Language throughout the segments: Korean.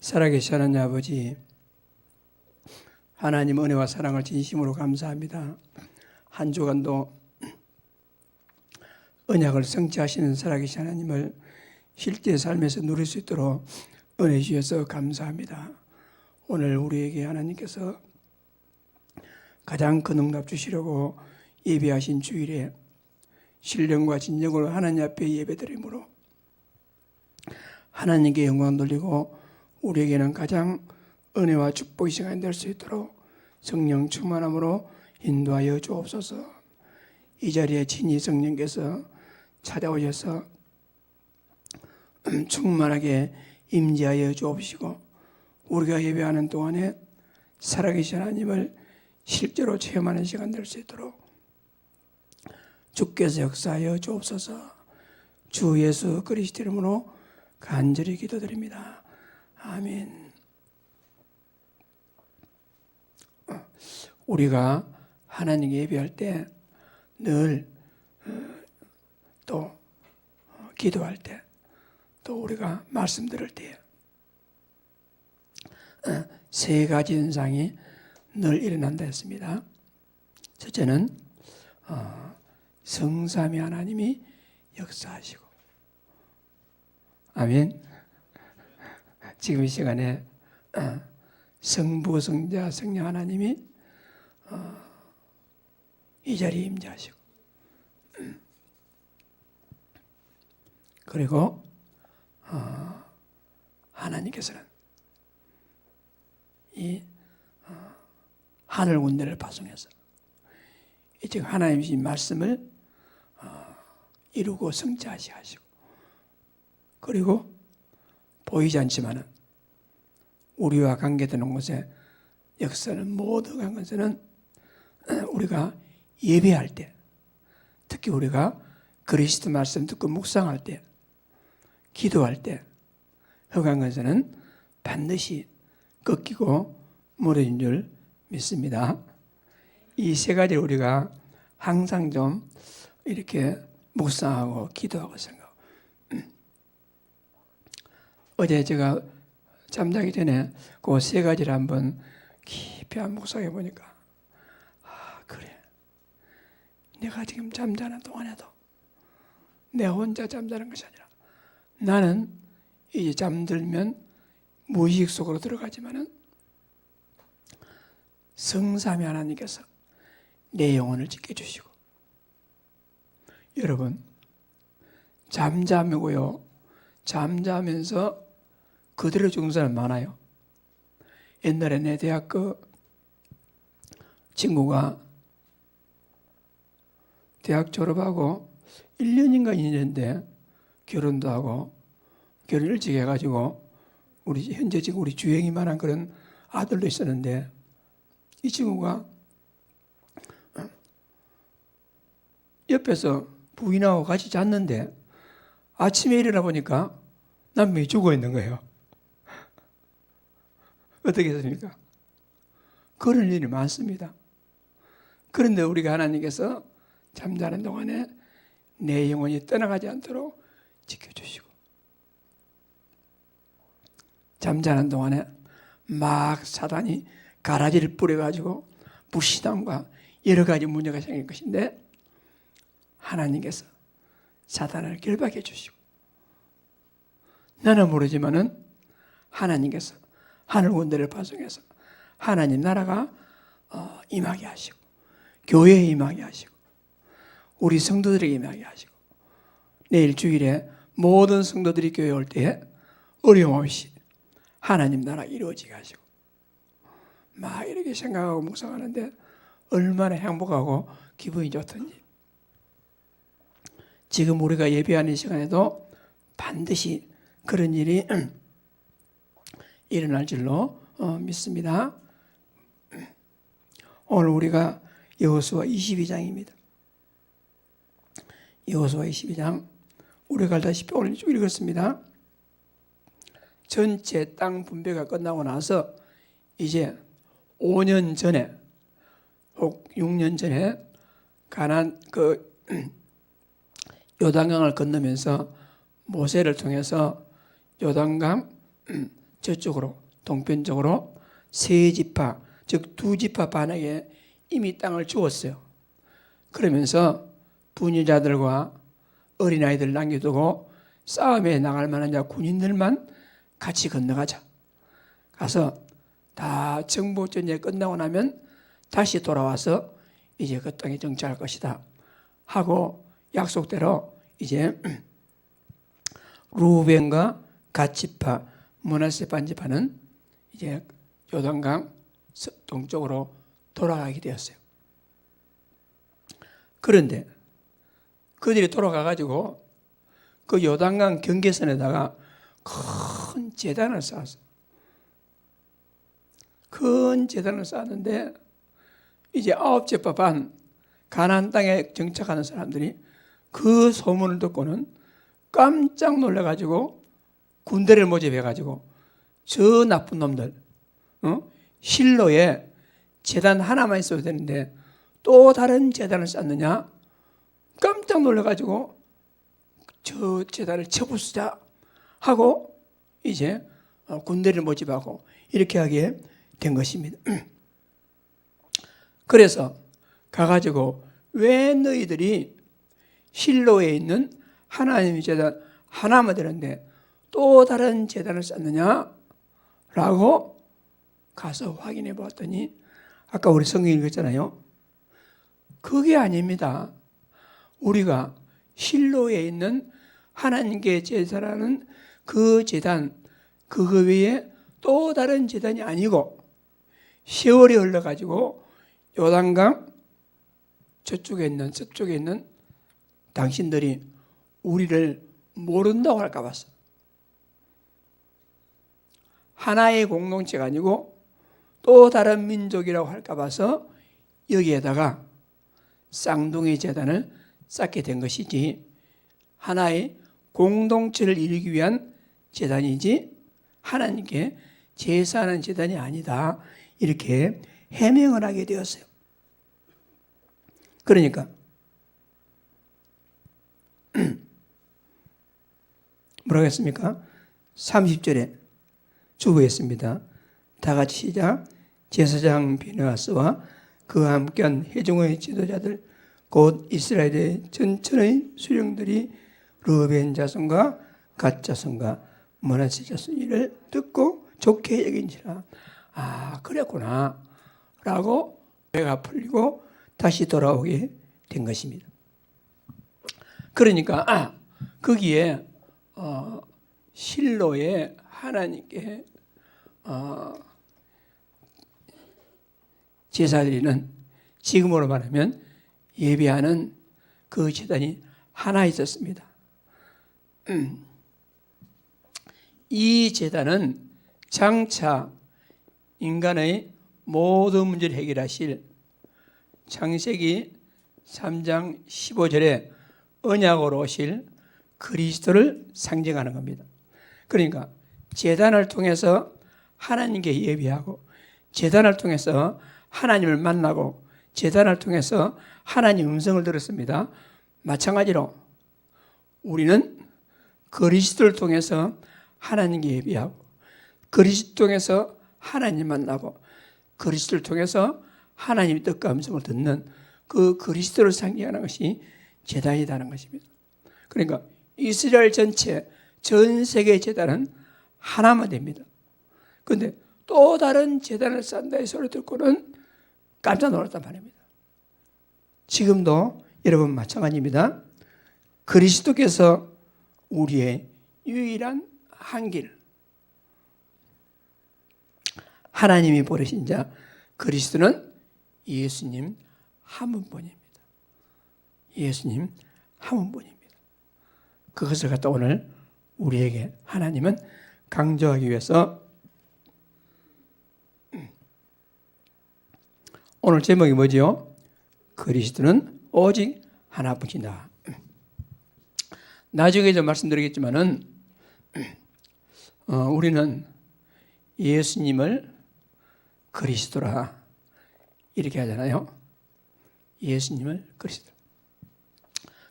살아계신 하나님 아버지, 하나님 은혜와 사랑을 진심으로 감사합니다. 한 주간도 언약을 성취하시는 살아계신 하나님을 실제 삶에서 누릴 수 있도록 은혜 주셔서 감사합니다. 오늘 우리에게 하나님께서 가장 큰 응답 주시려고 예배하신 주일에 신령과 진정으로 하나님 앞에 예배드림으로 하나님께 영광 돌리고 우리에게는 가장 은혜와 축복의 시간이 될 수 있도록 성령 충만함으로 인도하여 주옵소서. 이 자리에 친히 성령께서 찾아오셔서 충만하게 임재하여 주옵시고 우리가 예배하는 동안에 살아계신 하나님을 실제로 체험하는 시간 될 수 있도록 주께서 역사하여 주옵소서. 주 예수 그리스도 이름으로 간절히 기도드립니다. 아멘. 우리가 하나님께 예배할 때 늘 또 기도할 때 또 우리가 말씀 들을 때 세 가지 현상이 늘 일어난다 했습니다. 첫째는 성삼위 하나님이 역사하시고, 아멘. 지금 이 시간에 성부, 성자, 성령 하나님이 이 자리에 임재하시고, 그리고 하나님께서는 이 하늘 군대를 파송해서 지금 하나님의 주신 말씀을 이루고 성취하시고, 그리고 보이지 않지만은 우리와 관계되는 곳에 역사는 모든 곳에는 우리가 예배할 때, 특히 우리가 그리스도 말씀 듣고 묵상할 때, 기도할 때 허간 것에는 반드시 꺾이고 무너진 줄 믿습니다. 이 세 가지를 우리가 항상 좀 이렇게 묵상하고 기도하고 생각하고, 어제 제가 잠자기 전에 그 세 가지를 한번 깊이 묵상해 보니까 그래, 내가 지금 잠자는 동안에도 내 혼자 잠자는 것이 아니라 나는 이제 잠들면 무의식 속으로 들어가지만은 성삼위 하나님께서 내 영혼을 지켜주시고, 여러분 잠자고요, 잠자면서 그대로 죽는 사람 많아요. 옛날에 내 대학 친구가 대학 졸업하고 1년인가 2년인데 결혼도 하고, 결혼 일찍 해가지고 현재 지금 우리 주행이만한 그런 아들도 있었는데, 이 친구가 옆에서 부인하고 같이 잤는데 아침에 일어나 보니까 남편이 죽어 있는 거예요. 어떻게 했습니까? 그런 일이 많습니다. 그런데 우리가 하나님께서 잠자는 동안에 내 영혼이 떠나가지 않도록 지켜주시고, 잠자는 동안에 막 사단이 가라지를 뿌려가지고 불신앙과 여러 가지 문제가 생길 것인데, 하나님께서 사단을 결박해 주시고, 나는 모르지만은 하나님께서 하늘 군대를 파송해서 하나님 나라가 임하게 하시고, 교회에 임하게 하시고, 우리 성도들에게 임하게 하시고, 내일 주일에 모든 성도들이 교회에 올 때에 어려움 없이 하나님 나라 이루어지게 하시고, 막 이렇게 생각하고 묵상하는데 얼마나 행복하고 기분이 좋던지. 지금 우리가 예배하는 시간에도 반드시 그런 일이 일어날 줄로 믿습니다. 오늘 우리가 여호수아 22장입니다. 여호수아 22장 우리가 알다시피 오늘 쭉 읽었습니다. 전체 땅 분배가 끝나고 나서 이제 5년 전에 혹 6년 전에 가나안 요단강을 건너면서 모세를 통해서 요단강 저쪽으로 동편적으로 세 지파, 즉 두 지파 반에게 이미 땅을 주었어요. 그러면서 분유자들과 어린아이들 남겨두고 싸움에 나갈 만한 자 군인들만 같이 건너가자. 가서 다 정복전쟁이 끝나고 나면 다시 돌아와서 이제 그 땅에 정착할 것이다 하고 약속대로 이제 루벤과 갓지파, 므낫세 반지파는 이제 요단강 동쪽으로 돌아가게 되었어요. 그런데 그들이 돌아가가지고 그 요단강 경계선에다가 큰 제단을 쌓았어요. 큰 제단을 쌓았는데 이제 9제파 반 가나안 땅에 정착하는 사람들이 그 소문을 듣고는 깜짝 놀라가지고 군대를 모집해가지고 저 나쁜 놈들, 실로에 제단 하나만 있어도 되는데 또 다른 제단을 쌓느냐? 깜짝 놀라가지고 저 제단을 쳐부수자 하고 이제 군대를 모집하고 이렇게 하게 된 것입니다. 그래서 가가지고 왜 너희들이 실로에 있는 하나님의 제단 하나만 되는데 또 다른 제단을 쌓느냐? 라고 가서 확인해 보았더니 아까 우리 성경 읽었잖아요. 그게 아닙니다. 우리가 실로에 있는 하나님께 제사라는 그 제단, 그거 외에 또 다른 제단이 아니고 세월이 흘러가지고 요단강 저쪽에 있는 서쪽에 있는 당신들이 우리를 모른다고 할까 봐서 하나의 공동체가 아니고 또 다른 민족이라고 할까 봐서 여기에다가 쌍둥이 제단을 쌓게 된 것이지 하나의 공동체를 이루기 위한 제단이지 하나님께 제사하는 제단이 아니다. 이렇게 해명을 하게 되었어요. 그러니까 뭐라고 했습니까? 30절에 주부했습니다. 다 같이 시작. 제사장 비느하스와 그와 함께한 회중의 지도자들 곧 이스라엘의 전천의 수령들이 르벤 자손과 갓 자손과 므낫세 자손 이를 듣고 좋게 여긴지라. 아, 그랬구나 라고 배가 풀리고 다시 돌아오게 된 것입니다. 그러니까 거기에 실로에 하나님께 제사드리는 지금으로 말하면 예배하는 그 제단이 하나 있었습니다. 이 제단은 장차 인간의 모든 문제를 해결하실 창세기 3장 15절에 언약으로 오실 그리스도를 상징하는 겁니다. 그러니까 제단을 통해서 하나님께 예배하고 제단을 통해서 하나님을 만나고 제단을 통해서 하나님 음성을 들었습니다. 마찬가지로 우리는 그리스도를 통해서 하나님께 예배하고 그리스도를 통해서 하나님 만나고 그리스도를 통해서 하나님의 뜻과 음성을 듣는 그 그리스도를 상징하는 것이 제단이라는 것입니다. 그러니까 이스라엘 전체 전 세계 제단은 하나만 됩니다. 그런데 또 다른 제단을 쌓는다의 소리 듣고는 깜짝 놀랐단 말입니다. 지금도 여러분 마찬가지입니다. 그리스도께서 우리의 유일한 한길, 하나님이 보내신 자 그리스도는 예수님 한 분뿐입니다. 예수님 한 분뿐입니다. 그것을 갖다 오늘 우리에게 하나님은 강조하기 위해서 오늘 제목이 뭐지요? 그리스도는 오직 하나뿐이다. 나중에 좀 말씀드리겠지만은 우리는 예수님을 그리스도라 이렇게 하잖아요. 예수님을 그리스도.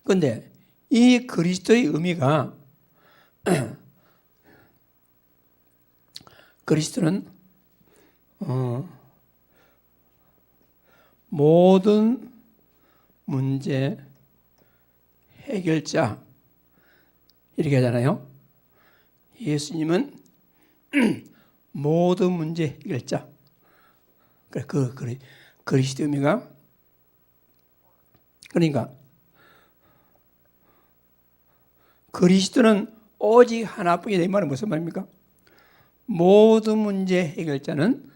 그런데 이 그리스도의 의미가 그리스도는 모든 문제 해결자 이렇게 하잖아요. 예수님은 모든 문제 해결자. 그리스도 의미가 그러니까 그리스도는 오직 하나뿐이다 이 말은 무슨 말입니까? 모든 문제 해결자는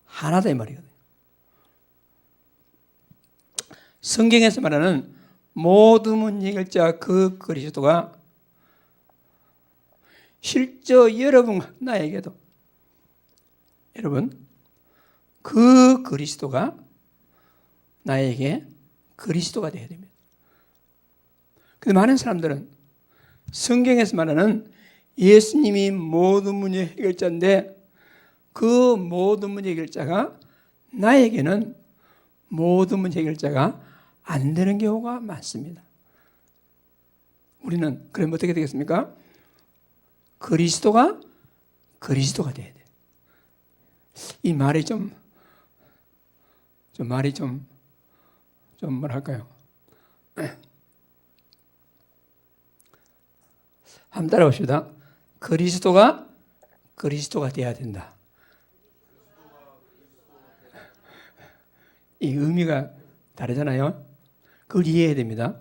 하나다 이 말이거든요. 성경에서 말하는 모든 문제 해결자 그 그리스도가 실제 여러분 나에게도 여러분 그 그리스도가 나에게 그리스도가 되어야 됩니다. 근데 많은 사람들은 성경에서 말하는 예수님이 모든 문제 해결자인데 그 모든 문제 해결자가 나에게는 모든 문제 해결자가 안 되는 경우가 많습니다. 우리는 그럼 어떻게 되겠습니까? 그리스도가 돼야 돼. 이 말이 좀 뭐랄까요? 한번 따라봅시다. 그리스도가 돼야 된다. 이 의미가 다르잖아요. 그걸 이해해야 됩니다.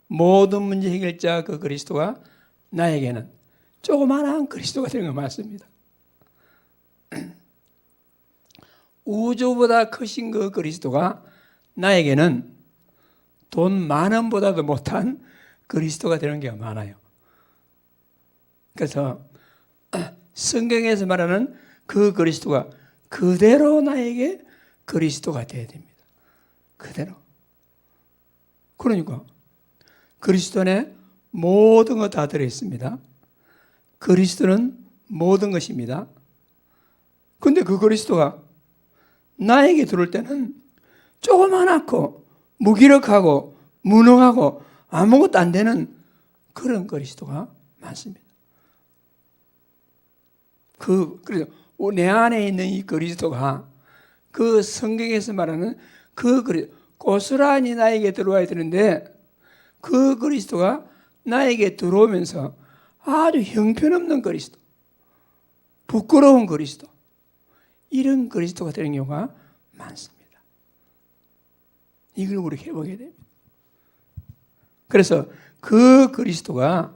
모든 문제 해결자 그 그리스도가 나에게는 조그마한 그리스도가 되는 건 맞습니다. 우주보다 크신 그 그리스도가 나에게는 돈 많음보다도 못한 그리스도가 되는 게 많아요. 그래서 성경에서 말하는 그 그리스도가 그대로 나에게 그리스도가 되어야 됩니다. 그대로. 그러니까 그리스도 안에 모든 것 다 들어있습니다. 그리스도는 모든 것입니다. 그런데 그 그리스도가 나에게 들어올 때는 조그만하고 무기력하고 무능하고 아무것도 안 되는 그런 그리스도가 많습니다. 그래서 내 안에 있는 이 그리스도가 그 성경에서 말하는 그 고스란히 나에게 들어와야 되는데 그 그리스도가 나에게 들어오면서 아주 형편없는 그리스도, 부끄러운 그리스도, 이런 그리스도가 되는 경우가 많습니다. 이걸 우리 회복해야 됩니다. 그래서 그 그리스도가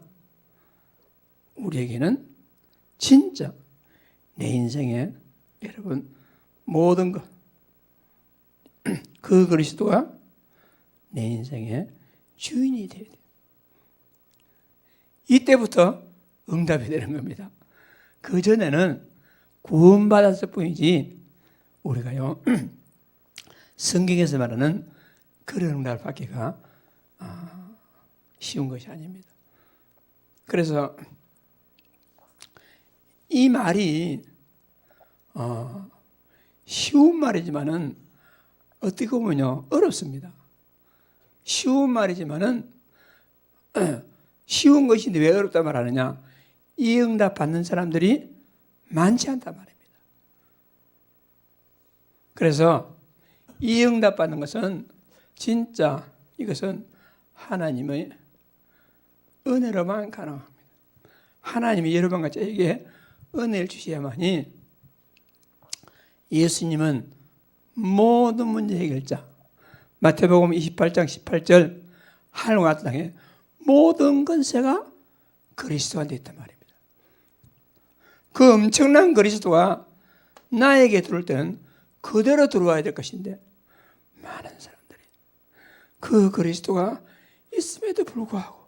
우리에게는 진짜 내 인생에 여러분 모든 것, 그 그리스도가 내 인생의 주인이 되어야 돼요. 이때부터 응답이 되는 겁니다. 그전에는 구원받았을 뿐이지 우리가요 성경에서 말하는 그런 응답을 받기가 쉬운 것이 아닙니다. 그래서 이 말이 쉬운 말이지만은 어떻게 보면요 어렵습니다. 쉬운 말이지만은 쉬운 것인데 왜 어렵다 말하느냐? 이 응답 받는 사람들이 많지 않단 말입니다. 그래서 이 응답 받는 것은 진짜 이것은 하나님의 은혜로만 가능합니다. 하나님이 여러분과 저에게 은혜를 주셔야만이 예수님은 모든 문제 해결자 마태복음 28장 18절 하늘과 땅에 모든 권세가 그리스도한테 있단 말입니다. 그 엄청난 그리스도가 나에게 들어올 때는 그대로 들어와야 될 것인데 많은 사람들이 그 그리스도가 있음에도 불구하고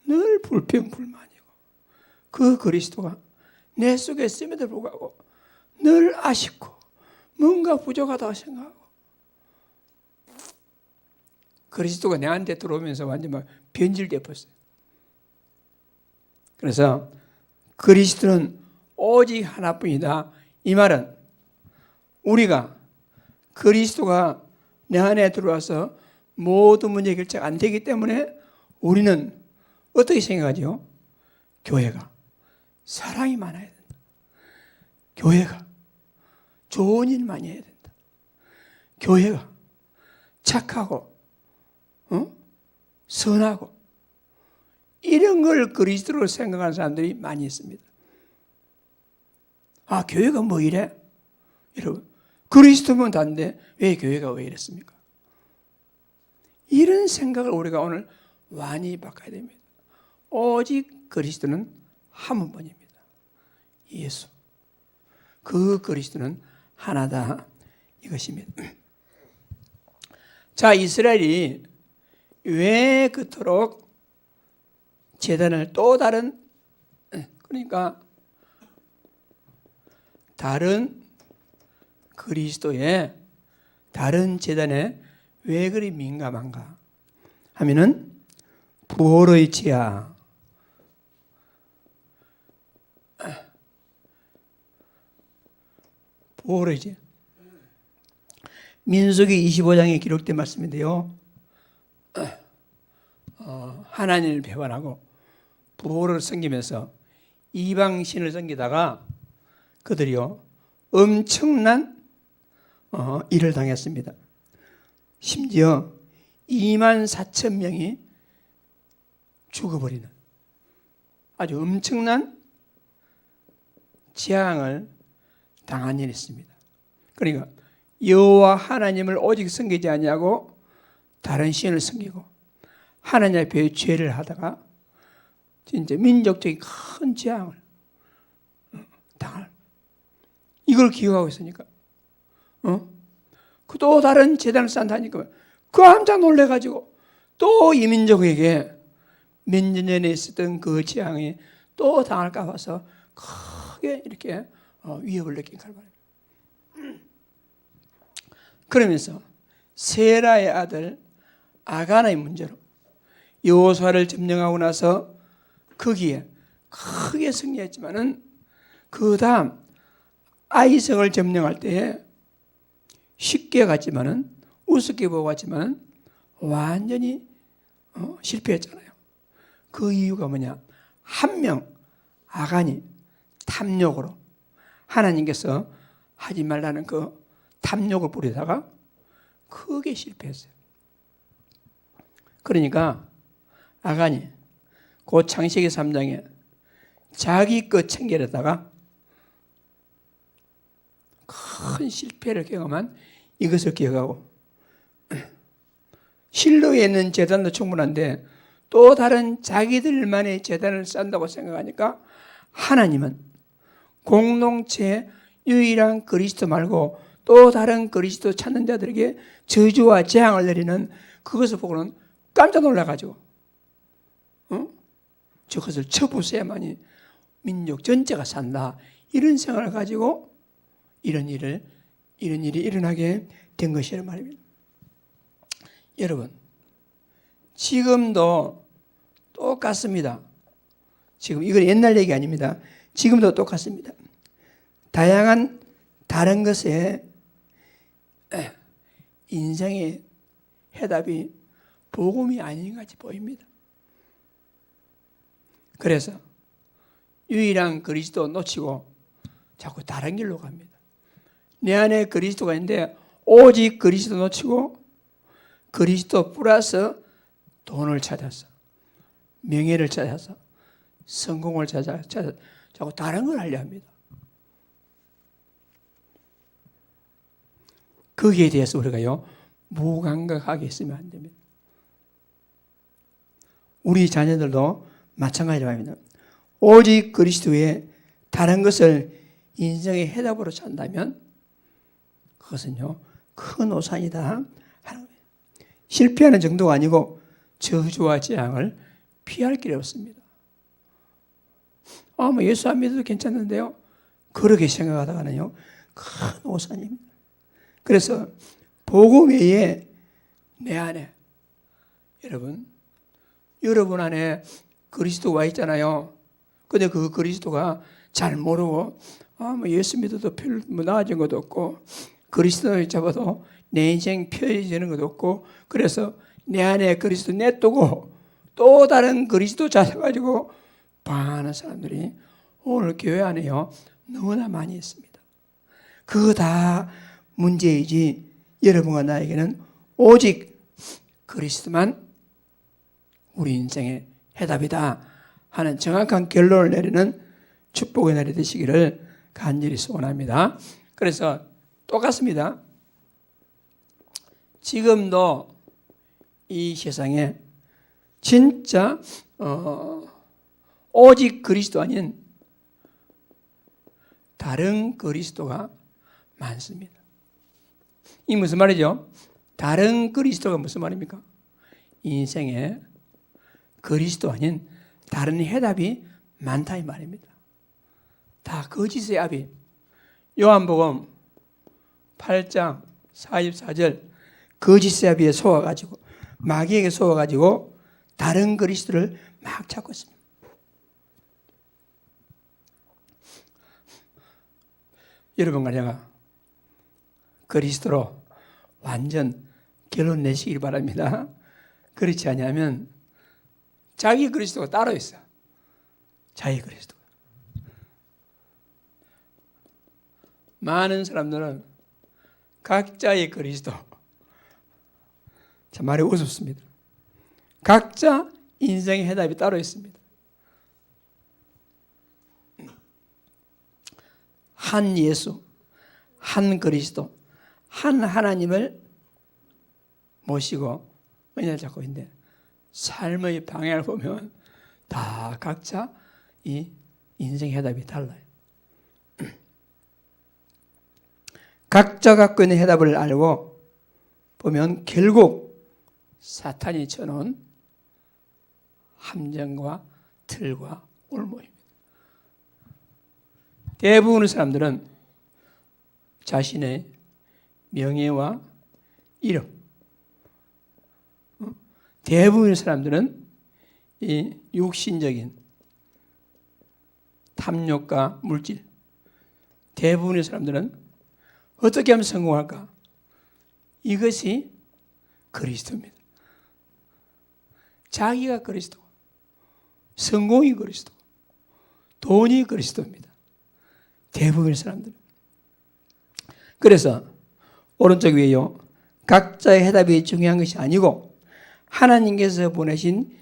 늘 불평불만이고 그 그리스도가 내 속에 있음에도 불구하고 늘 아쉽고 뭔가 부족하다고 생각하고 그리스도가 내한테 들어오면서 완전 막 변질되어 버렸어요. 그래서 그리스도는 오직 하나뿐이다. 이 말은 우리가 그리스도가 내 안에 들어와서 모든 문제 해결자가 안 되기 때문에 우리는 어떻게 생각하죠? 교회가 사랑이 많아야 된다. 교회가 좋은 일 많이 해야 된다. 교회가 착하고 선하고 이런 걸 그리스도로 생각하는 사람들이 많이 있습니다. 아, 교회가 뭐 이래? 여러분, 그리스도면 다인데 왜 교회가 왜 이랬습니까? 이런 생각을 우리가 오늘 많이 바꿔야 됩니다. 오직 그리스도는 한 분입니다. 예수. 그 그리스도는 하나다 이것입니다. 자, 이스라엘이 왜 그토록 제단을 또 다른, 그러니까 다른 그리스도의 다른 제단에 왜 그리 민감한가 하면은 부활의 지하, 부활의 지하, 민수기 25장에 기록된 말씀인데요. 하나님을 배반하고 부활을 섬기면서 이방신을 섬기다가 그들이요 엄청난 일을 당했습니다. 심지어 24,000명이 죽어버리는 아주 엄청난 재앙을 당한 일이 있습니다. 그러니까 여호와 하나님을 오직 섬기지 아니하고 다른 신을 섬기고 하나님 앞에 죄를 하다가 진짜 민족적인 큰 재앙을 당할, 이걸 기억하고 있으니까 그 또 다른 제단을 쌓는다니까 깜짝 놀래가지고 또 이민족에게 몇 년 전에 있었던 그 재앙이 또 당할까 봐서 크게 이렇게 위협을 느낀 말입니다. 그러면서 세라의 아들 아간의 문제로 여호수아를 점령하고 나서 거기에 크게 승리했지만은 그 다음 아이성을 점령할 때에 쉽게 갔지만은 우습게 보고 갔지만은 완전히 실패했잖아요. 그 이유가 뭐냐? 한 명 아간이 탐욕으로 하나님께서 하지 말라는 그 탐욕을 부리다가 크게 실패했어요. 그러니까 아간이 그 창세기 3장에 자기 것 챙기려다가 큰 실패를 경험한 이것을 기억하고 실로에 있는 제단도 충분한데 또 다른 자기들만의 제단을 쌓는다고 생각하니까 하나님은 공동체의 유일한 그리스도 말고 또 다른 그리스도 찾는 자들에게 저주와 재앙을 내리는 그것을 보고는 깜짝 놀라가지고 저것을 쳐부숴야만이 민족 전체가 산다 이런 생각을 가지고 이런 일이 일어나게 된 것이란 말입니다. 여러분, 지금도 똑같습니다. 지금 이건 옛날 얘기 아닙니다. 지금도 똑같습니다. 다양한 다른 것에 인생의 해답이 복음이 아닌 것 같이 보입니다. 그래서 유일한 그리스도 놓치고 자꾸 다른 길로 갑니다. 내 안에 그리스도가 있는데 오직 그리스도 놓치고 그리스도 플러스 돈을 찾아서 명예를 찾아서 성공을 찾아서 자꾸 다른 걸 하려 합니다. 거기에 대해서 우리가요 무감각하게 있으면 안 됩니다. 우리 자녀들도 마찬가지로 합니다. 오직 그리스도의 다른 것을 인생의 해답으로 찾는다면 그것은요 큰 오산이다 하는 거예요. 실패하는 정도가 아니고 저주와 재앙을 피할 길이 없습니다. 뭐 예수 안 믿어도 괜찮는데요. 그렇게 생각하다가는요 큰 오산입니다. 그래서 복음 외에 내 안에 여러분 안에 그리스도가 있잖아요. 근데 그 그리스도가 잘 모르고 뭐 예수 믿어도 별 나아진 것도 없고 그리스도를 잡아도 내 인생 펴지는 것도 없고 그래서 내 안에 그리스도 냅두고 또 다른 그리스도 찾아가지고 방황하는 사람들이 오늘 교회 안에요 너무나 많이 있습니다. 그거 다 문제이지 여러분과 나에게는 오직 그리스도만 우리 인생의 해답이다 하는 정확한 결론을 내리는 축복의 날이 되시기를 간절히 소원합니다. 그래서 똑같습니다. 지금도 이 세상에 진짜 오직 그리스도 아닌 다른 그리스도가 많습니다. 이 무슨 말이죠? 다른 그리스도가 무슨 말입니까? 인생에 그리스도 아닌 다른 해답이 많다 이 말입니다. 다 거짓의 압이. 요한복음 8장 44절 거짓의 압에 속아가지고 마귀에게 속아가지고 다른 그리스도를 막 찾고 있습니다. 여러분과 제가 그리스도로 완전 결론 내시길 바랍니다. 그렇지 않으면 자기 그리스도가 따로 있어. 자기 그리스도가. 많은 사람들은 각자의 그리스도. 참 말이 우습습니다. 각자 인생의 해답이 따로 있습니다. 한 예수, 한 그리스도, 한 하나님을 모시고 은혜를 잡고 있는데 삶의 방향을 보면 다 각자 이 인생 해답이 달라요. 각자 갖고 있는 해답을 알고 보면 결국 사탄이 쳐놓은 함정과 틀과 올무입니다. 대부분의 사람들은 자신의 명예와 이름, 대부분의 사람들은 이 육신적인 탐욕과 물질, 대부분의 사람들은 어떻게 하면 성공할까? 이것이 그리스도입니다. 자기가 그리스도, 성공이 그리스도, 돈이 그리스도입니다. 대부분의 사람들은. 그래서 오른쪽 위에요. 각자의 해답이 중요한 것이 아니고 하나님께서 보내신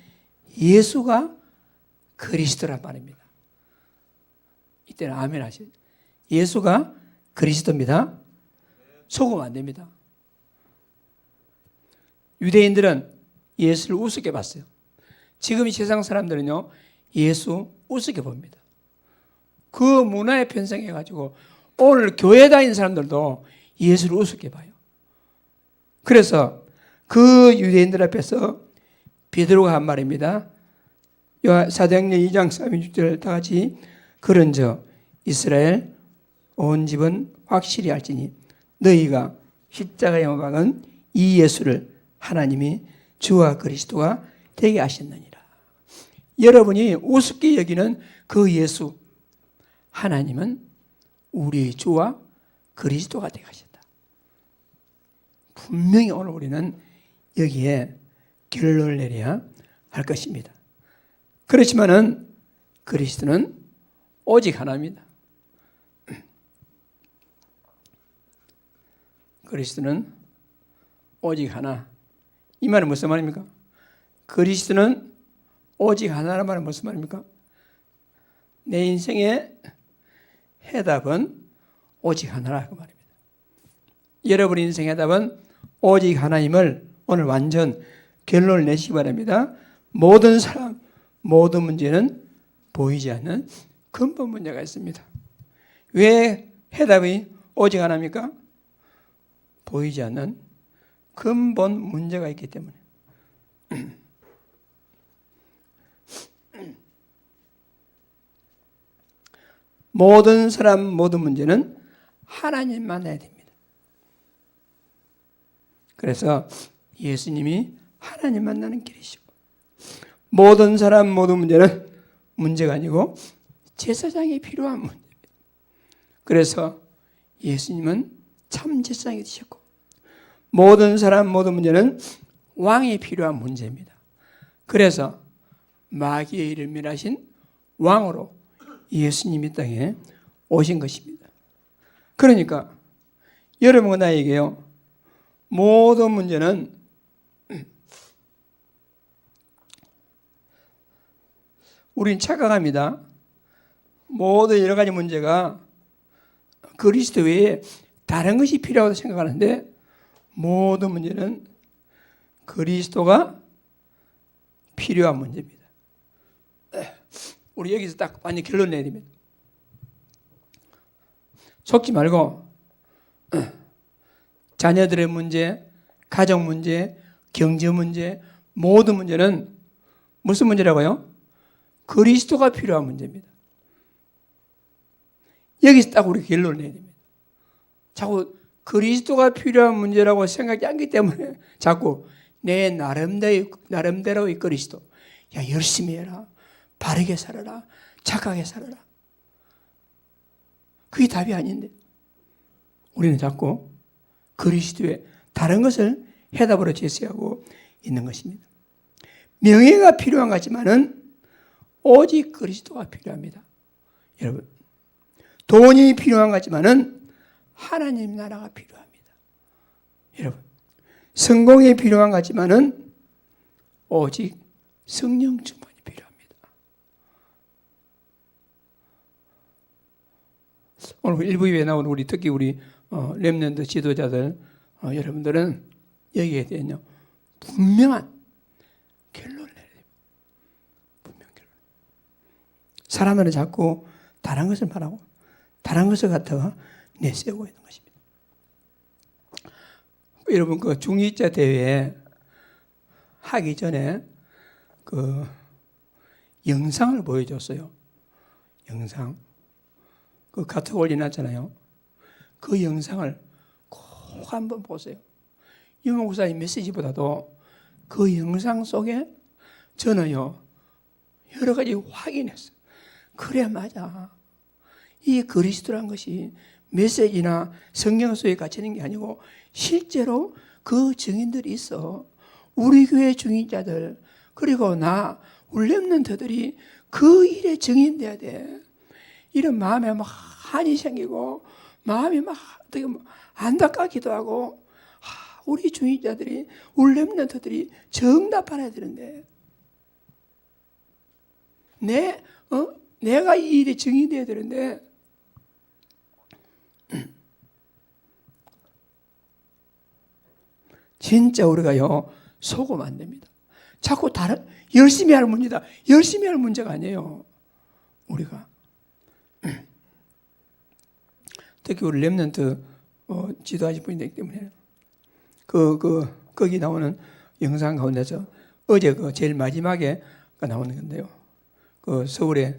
예수가 그리스도란 말입니다. 이때는 아멘 하시죠. 예수가 그리스도입니다. 속으면 안 됩니다. 유대인들은 예수를 우습게 봤어요. 지금 이 세상 사람들은요, 예수 우습게 봅니다. 그 문화에 편성해가지고 오늘 교회 다니는 사람들도 예수를 우습게 봐요. 그래서 그 유대인들 앞에서 베드로가 한 말입니다. 사도행전 2장 36절 다 같이 그런즉 이스라엘 온 집은 확실히 알지니 너희가 십자가에 못 박은 이 예수를 하나님이 주와 그리스도가 되게 하셨느니라. 여러분이 우습게 여기는 그 예수, 하나님은 우리의 주와 그리스도가 되게 하셨다. 분명히 오늘 우리는 여기에 결론을 내려야 할 것입니다. 그렇지만은 그리스도는 오직 하나입니다. 그리스도는 오직 하나. 이 말은 무슨 말입니까? 그리스도는 오직 하나라는 말은 무슨 말입니까? 내 인생의 해답은 오직 하나라고 말입니다. 여러분 인생의 해답은 오직 하나님을 오늘 완전 결론을 내시기 바랍니다. 모든 사람, 모든 문제는 보이지 않는 근본 문제가 있습니다. 왜 해답이 오직 하나입니까? 보이지 않는 근본 문제가 있기 때문에. 모든 사람, 모든 문제는 하나님 만나야 됩니다. 그래서 예수님이 하나님 만나는 길이시고, 모든 사람, 모든 문제는 문제가 아니고 제사장이 필요한 문제입니다. 그래서 예수님은 참 제사장이 되셨고, 모든 사람, 모든 문제는 왕이 필요한 문제입니다. 그래서 마귀의 일을 멸하신 왕으로 예수님이 땅에 오신 것입니다. 그러니까 여러분과 나에게요, 모든 문제는 우린 착각합니다. 모든 여러 가지 문제가 그리스도 외에 다른 것이 필요하다고 생각하는데, 모든 문제는 그리스도가 필요한 문제입니다. 우리 여기서 딱 완전 결론 내야 됩니다. 속지 말고 자녀들의 문제, 가정 문제, 경제 문제, 모든 문제는 무슨 문제라고요? 그리스도가 필요한 문제입니다. 여기서 딱 우리 결론을 내야 됩니다. 자꾸 그리스도가 필요한 문제라고 생각이 않기 때문에 자꾸 내 나름대로의 그리스도, 야 열심히 해라, 바르게 살아라, 착하게 살아라, 그게 답이 아닌데 우리는 자꾸 그리스도의 다른 것을 해답으로 제시하고 있는 것입니다. 명예가 필요한 것 같지만은 오직 그리스도가 필요합니다. 여러분, 돈이 필요한 것 같지만은 하나님 나라가 필요합니다. 여러분, 성공이 필요한 것 같지만은 오직 성령 충만이 필요합니다. 오늘 일부 예배에 나오는 우리 특히 우리 렘넌트 지도자들 여러분들은 여기에 대한 분명한 결론을 내야 됩니다. 분명한 결론. 사람들은 자꾸 다른 것을 말하고 다른 것을 갖다가 내세우고 있는 것입니다. 여러분 그 중위자 대회 하기 전에 그 영상을 보여줬어요. 영상. 그 카톡 올려놨잖아요. 그 영상을 꼭 한번 보세요. 유명 목사님 메시지보다도 그 영상 속에 저는요 여러 가지 확인했어요. 그래 맞아. 이 그리스도란 것이 메시지나 성경 속에 갇히는 게 아니고 실제로 그 증인들이 있어. 우리 교회 증인자들 그리고 나 우리 렘넌트들이 그 일에 증인돼야 돼. 이런 마음에 막 한이 생기고 마음이 막 어떻게 안타깝기도 하고 우리 증인자들이 우리 렘넌트들이 정답하아야 되는데 내가 이 일에 증인돼야 되는데 진짜 우리가요 속으면 안 됩니다. 자꾸 다른 열심히 할 문제다. 열심히 할 문제가 아니에요. 우리가 특히 우리 렘넌트 지도하신 분이기 때문에 거기 나오는 영상 가운데서 어제 그 제일 마지막에 나오는 건데요. 그 서울에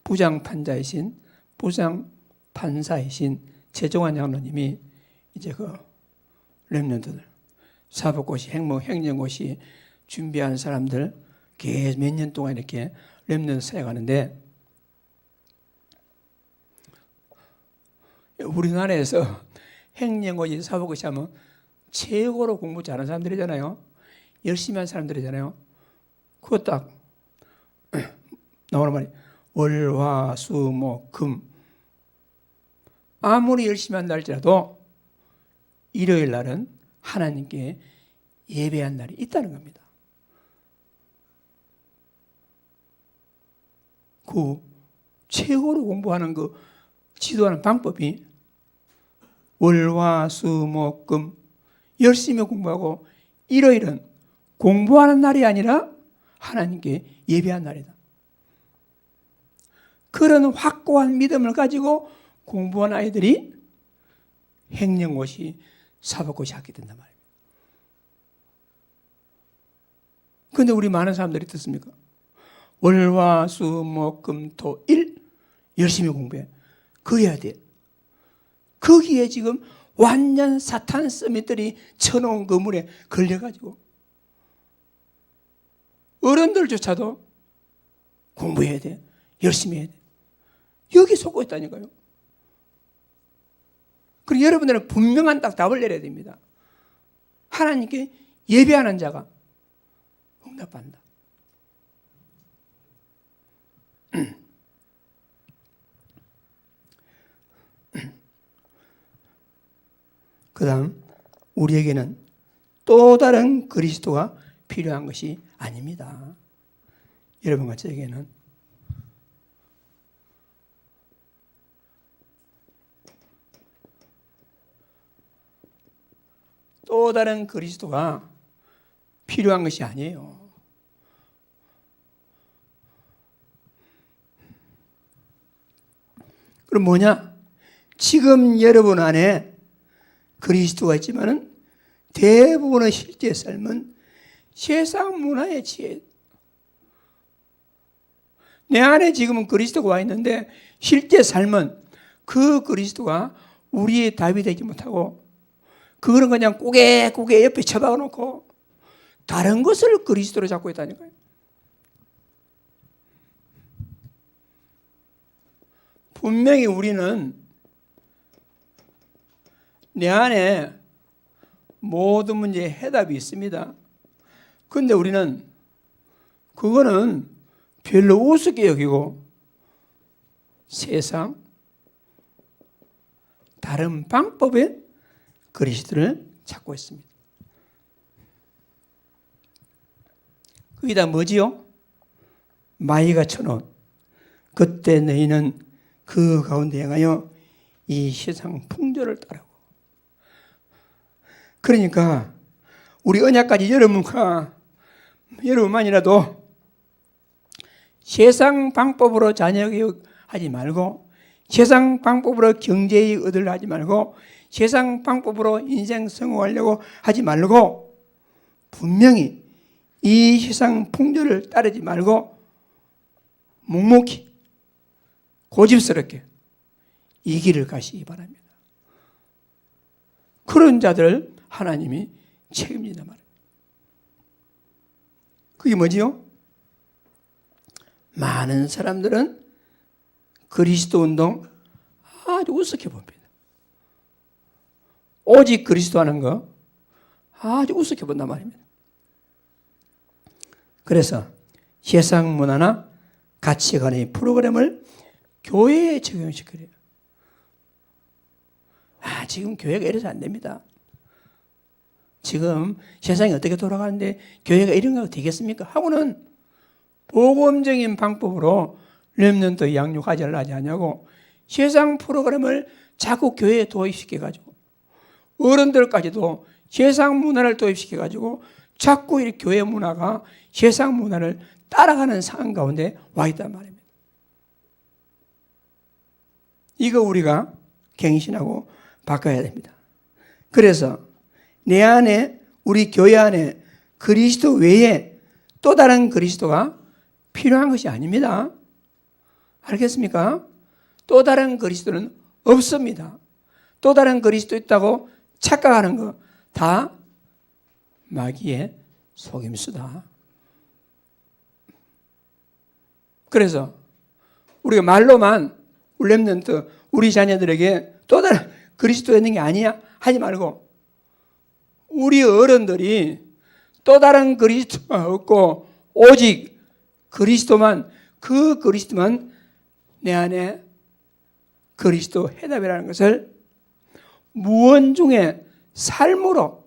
부장판사이신 최종환 장로님이 이제 그 렘넌트들 사법고시 행정고시 준비한 사람들 계속 몇 년 동안 이렇게 렘넌트 사역하는데 우리나라에서 행정고시 사법고시 하면 최고로 공부 잘하는 사람들이잖아요. 열심히 한 사람들이잖아요. 그거 딱 나오는 말이 월, 화, 수, 목, 금 아무리 열심히 한다 할지라도 일요일 날은 하나님께 예배한 날이 있다는 겁니다. 그 최고로 공부하는 그 지도하는 방법이 월, 화, 수, 목, 금 열심히 공부하고 일요일은 공부하는 날이 아니라 하나님께 예배한 날이다. 그런 확고한 믿음을 가지고 공부한 아이들이 행정고시, 사법고시 하게 된단 말입니다. 그런데 우리 많은 사람들이 어떻습니까? 월, 화, 수, 목, 금, 토, 일 열심히 공부해. 그래야 돼. 거기에 지금 완전 사탄 서밋들이 쳐놓은 그 물에 걸려가지고 어른들조차도 공부해야 돼. 열심히 해야 돼. 여기 속고 있다니까요. 그리고 여러분들은 분명한 딱 답을 내려야 됩니다. 하나님께 예배하는 자가 응답한다. 그 다음 우리에게는 또 다른 그리스도가 필요한 것이 아닙니다. 여러분과 저에게는 또 다른 그리스도가 필요한 것이 아니에요. 그럼 뭐냐? 지금 여러분 안에 그리스도가 있지만은 대부분의 실제 삶은 세상 문화의 지혜. 내 안에 지금은 그리스도가 와 있는데 실제 삶은 그 그리스도가 우리의 답이 되지 못하고 그거는 그냥 고개 옆에 처박아 놓고 다른 것을 그리스도로 잡고 있다니까요. 분명히 우리는 내 안에 모든 문제에 해답이 있습니다. 그런데 우리는 그거는 별로 우습게 여기고 세상 다른 방법의 그리스도를 찾고 있습니다. 그게 다 뭐지요? 마귀가 쳐놓은 그때 너희는 그 가운데 행하여 이 세상 풍조를 따르고. 그러니까 우리 언약까지 여러분만이라도 세상 방법으로 자녀교육하지 말고 세상 방법으로 경제이익 얻으려 하지 말고 세상 방법으로 인생 성공하려고 하지 말고 분명히 이 세상 풍조를 따르지 말고 묵묵히 고집스럽게 이 길을 가시기 바랍니다. 그런 자들을 하나님이 책임진단 말입니다. 그게 뭐지요? 많은 사람들은 그리스도 운동 아주 우습게 봅니다. 오직 그리스도 하는 거 아주 우습게 본단 말입니다. 그래서 세상 문화나 가치관의 프로그램을 교회에 적용시키래요. 지금 교회가 이래서 안 됩니다. 지금 세상이 어떻게 돌아가는데 교회가 이런 거 되겠습니까? 하고는 복음적인 방법으로 렘넌트 양육하자를 하지 않냐고 세상 프로그램을 자꾸 교회에 도입시켜가지고 어른들까지도 세상 문화를 도입시켜가지고 자꾸 이 교회 문화가 세상 문화를 따라가는 상황 가운데 와 있단 말입니다. 이거 우리가 갱신하고 바꿔야 됩니다. 그래서 내 안에 우리 교회 안에 그리스도 외에 또 다른 그리스도가 필요한 것이 아닙니다. 알겠습니까? 또 다른 그리스도는 없습니다. 또 다른 그리스도 있다고 착각하는 거 다 마귀의 속임수다. 그래서 우리가 말로만 렘넌트 우리 자녀들에게 또 다른 그리스도 있는 게 아니야 하지 말고 우리 어른들이 또 다른 그리스도가 없고 오직 그리스도만 그 그리스도만 내 안에 그리스도 해답이라는 것을 무언중의 삶으로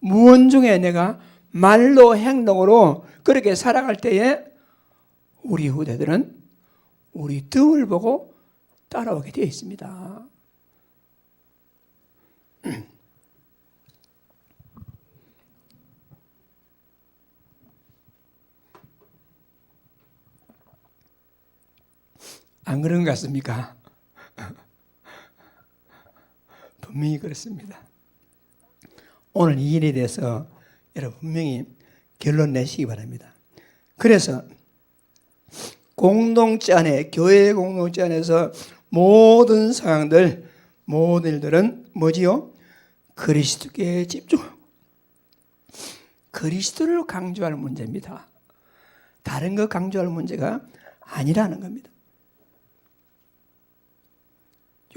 무언중에 내가 말로 행동으로 그렇게 살아갈 때에 우리 후대들은 우리 등을 보고 따라오게 되어 있습니다. 안 그런 것 같습니까? 분명히 그렇습니다. 오늘 이 일에 대해서 여러분 분명히 결론 내시기 바랍니다. 그래서 공동체 안에 교회 공동체 안에서 모든 상황들 모든 일들은 뭐지요? 그리스도께 집중하고 그리스도를 강조할 문제입니다. 다른 거 강조할 문제가 아니라는 겁니다.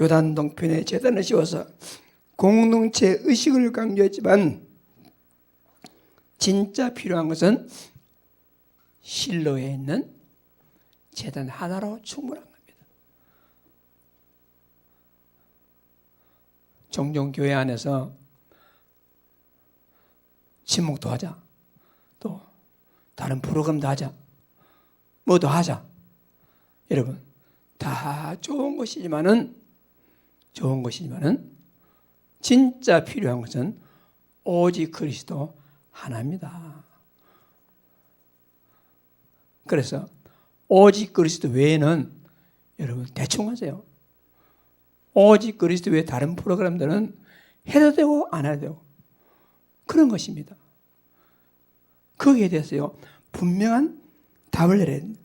요단 동편에 제단을 씌워서 공동체 의식을 강조했지만 진짜 필요한 것은 실로에 있는 제단 하나로 충분한 겁니다. 종종 교회 안에서 친목도 하자. 또 다른 프로그램도 하자. 뭐도 하자. 여러분, 다 좋은 것이지만은 진짜 필요한 것은 오직 그리스도 하나입니다. 그래서 오직 그리스도 외에는 여러분 대충 하세요. 오직 그리스도 외에 다른 프로그램들은 해도 되고 안 해도 되고 그런 것입니다. 거기에 대해서요 분명한 답을 내려야 됩니다.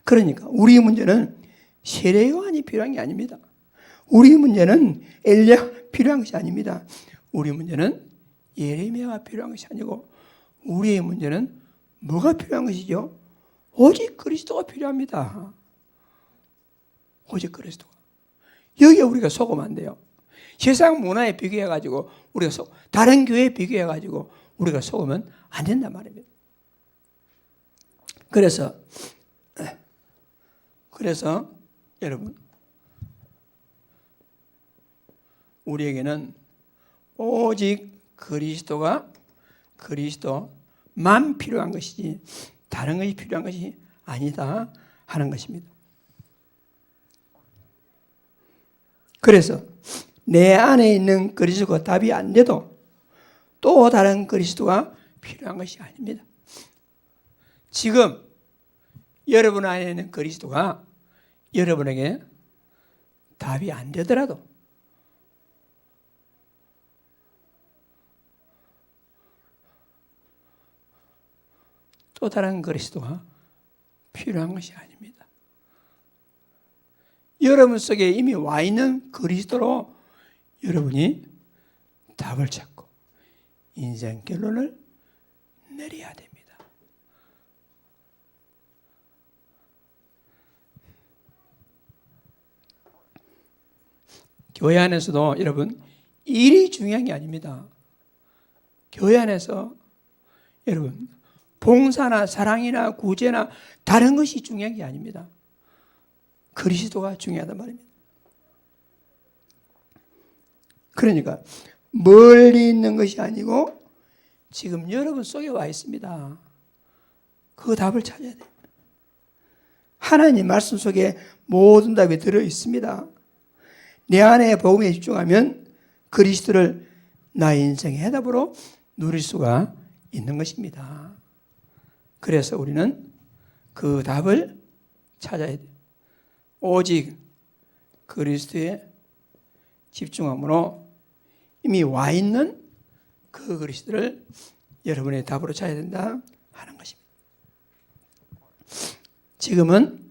그러니까 우리 문제는 세례요한이 필요한 게 아닙니다. 우리 문제는 엘리야가 필요한 것이 아닙니다. 우리 문제는 예레미야가 필요한 것이 아니고 우리의 문제는 뭐가 필요한 것이죠? 오직 그리스도가 필요합니다. 오직 그리스도가. 여기에 우리가 속으면 안 돼요. 세상 문화에 비교해가지고 우리가 다른 교회에 비교해가지고 우리가 속으면 안 된단 말입니다. 그래서 여러분 우리에게는 오직 그리스도만 필요한 것이지 다른 것이 필요한 것이 아니다 하는 것입니다. 그래서 내 안에 있는 그리스도가 답이 안 돼도 또 다른 그리스도가 필요한 것이 아닙니다. 지금 여러분 안에 있는 그리스도가 여러분에게 답이 안 되더라도 또 다른 그리스도가 필요한 것이 아닙니다. 여러분 속에 이미 와 있는 그리스도로 여러분이 답을 찾고 인생 결론을 내려야 됩니다. 교회 안에서도 여러분 일이 중요한 게 아닙니다. 교회 안에서 여러분 봉사나 사랑이나 구제나 다른 것이 중요한 게 아닙니다. 그리스도가 중요하단 말입니다. 그러니까 멀리 있는 것이 아니고 지금 여러분 속에 와 있습니다. 그 답을 찾아야 돼요. 하나님 말씀 속에 모든 답이 들어 있습니다. 내 안에 복음에 집중하면 그리스도를 나의 인생의 해답으로 누릴 수가 있는 것입니다. 그래서 우리는 그 답을 찾아야 돼요. 오직 그리스도에 집중함으로 이미 와 있는 그 그리스도를 여러분의 답으로 찾아야 된다 하는 것입니다. 지금은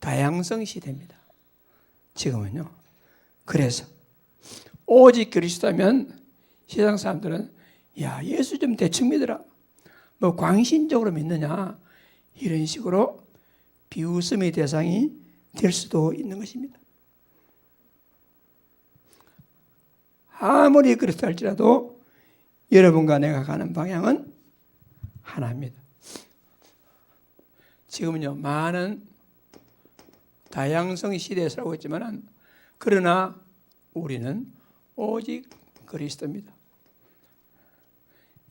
다양성 시대입니다. 지금은요. 그래서 오직 그리스도면 세상 사람들은 야 예수 좀 대충 믿어라. 뭐 광신적으로 믿느냐 이런 식으로 비웃음의 대상이 될 수도 있는 것입니다. 아무리 그렇다 할지라도 여러분과 내가 가는 방향은 하나입니다. 지금은요 많은 다양성 시대에 살고 있지만 그러나 우리는 오직 그리스도입니다.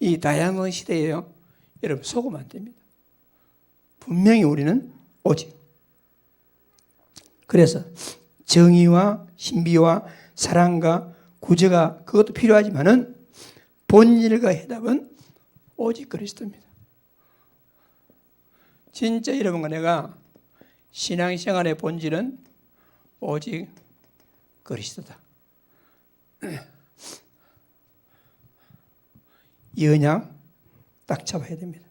이 다양성 시대에요 여러분 속으면 안 됩니다. 분명히 우리는 오직. 그래서 정의와 신비와 사랑과 구제가 그것도 필요하지만은 본질과 해답은 오직 그리스도입니다. 진짜 여러분과 내가 신앙생활의 본질은 오직 그리스도다. 이 언약 딱 잡아야 됩니다.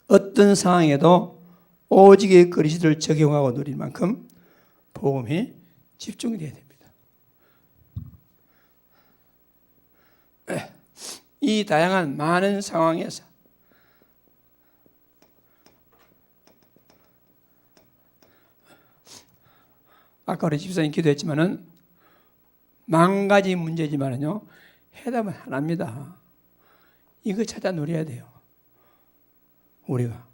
어떤 상황에도 오직의 그리스도를 적용하고 누릴 만큼 복음이 집중되어야 됩니다. 이 다양한 많은 상황에서 아까 우리 집사님 기도했지만은 만 가지 문제지만은요 해답은 하나입니다. 이거 찾아 누려야 돼요. 우리가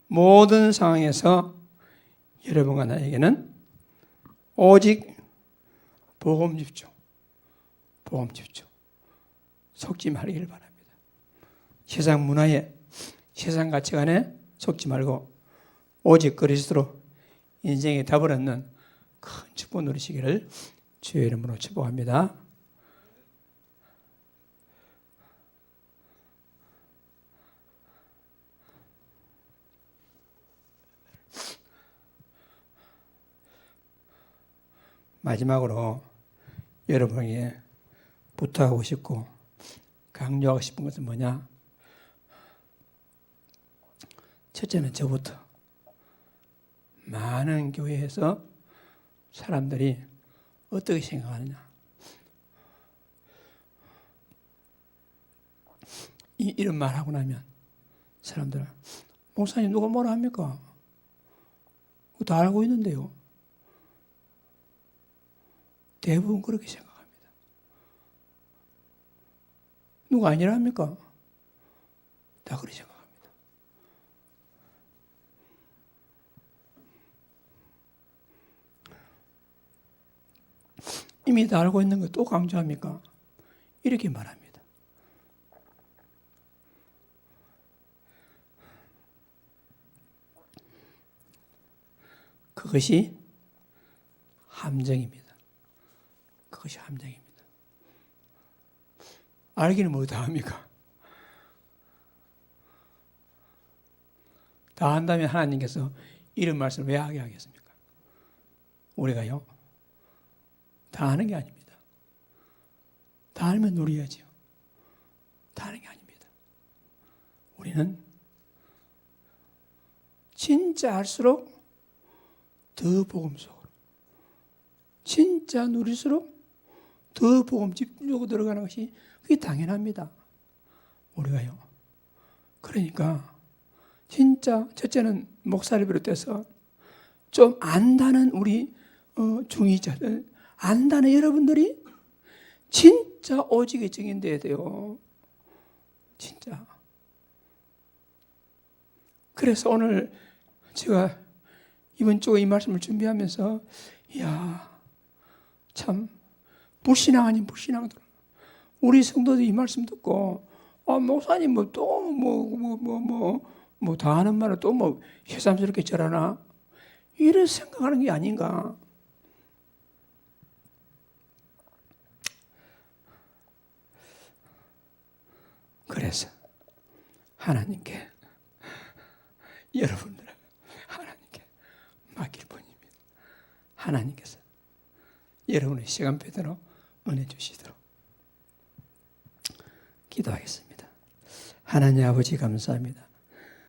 모든 상황에서 여러분과 나에게는 오직 복음 집중, 복음 집중. 속지 말기를 바랍니다. 세상 문화에, 세상 가치관에 속지 말고 오직 그리스도로 인생의 답을 얻는 큰 축복 누리시기를 주의 이름으로 축복합니다. 마지막으로 여러분에게 부탁하고 싶고 강조하고 싶은 것은 뭐냐? 첫째는 저부터 많은 교회에서 사람들이 어떻게 생각하느냐? 이런 말하고 나면 사람들은 목사님 누가 뭐라 합니까? 다 알고 있는데요. 대부분 그렇게 생각합니다. 누가 아니랍니까? 다 그렇게 생각합니다. 이미 다 알고 있는 거 또 강조합니까? 이렇게 말합니다. 그것이 함정입니다. 그것이 함정입니다. 알기는 뭐 다 합니까? 다 한다면 하나님께서 이런 말씀을 왜 하게 하겠습니까? 우리가요, 다 아는 게 아닙니다. 다 알면 누려야죠. 다 아는 게 아닙니다. 우리는 진짜 알수록 더 복음 속으로, 진짜 누릴수록 더 복음 집중적으로 들어가는 것이 그게 당연합니다. 우리가요. 그러니까 진짜 첫째는 목사를 비롯해서 좀 안다는 우리 중위자들, 안다는 여러분들이 진짜 오직의 증인돼야 돼요. 진짜. 그래서 오늘 제가 이번 주에 이 말씀을 준비하면서 이야, 참 불신앙 아닌 불신앙들. 우리 성도들 이 말씀 듣고 목사님 뭐 또 뭐 다 하는 말을 또 뭐 새삼스럽게 절하나 이런 생각하는 게 아닌가. 그래서 하나님께 여러분들 하나님께 맡길 뿐입니다. 하나님께서 여러분의 시간표대로 은혜 주시도록 기도하겠습니다. 하나님 아버지 감사합니다.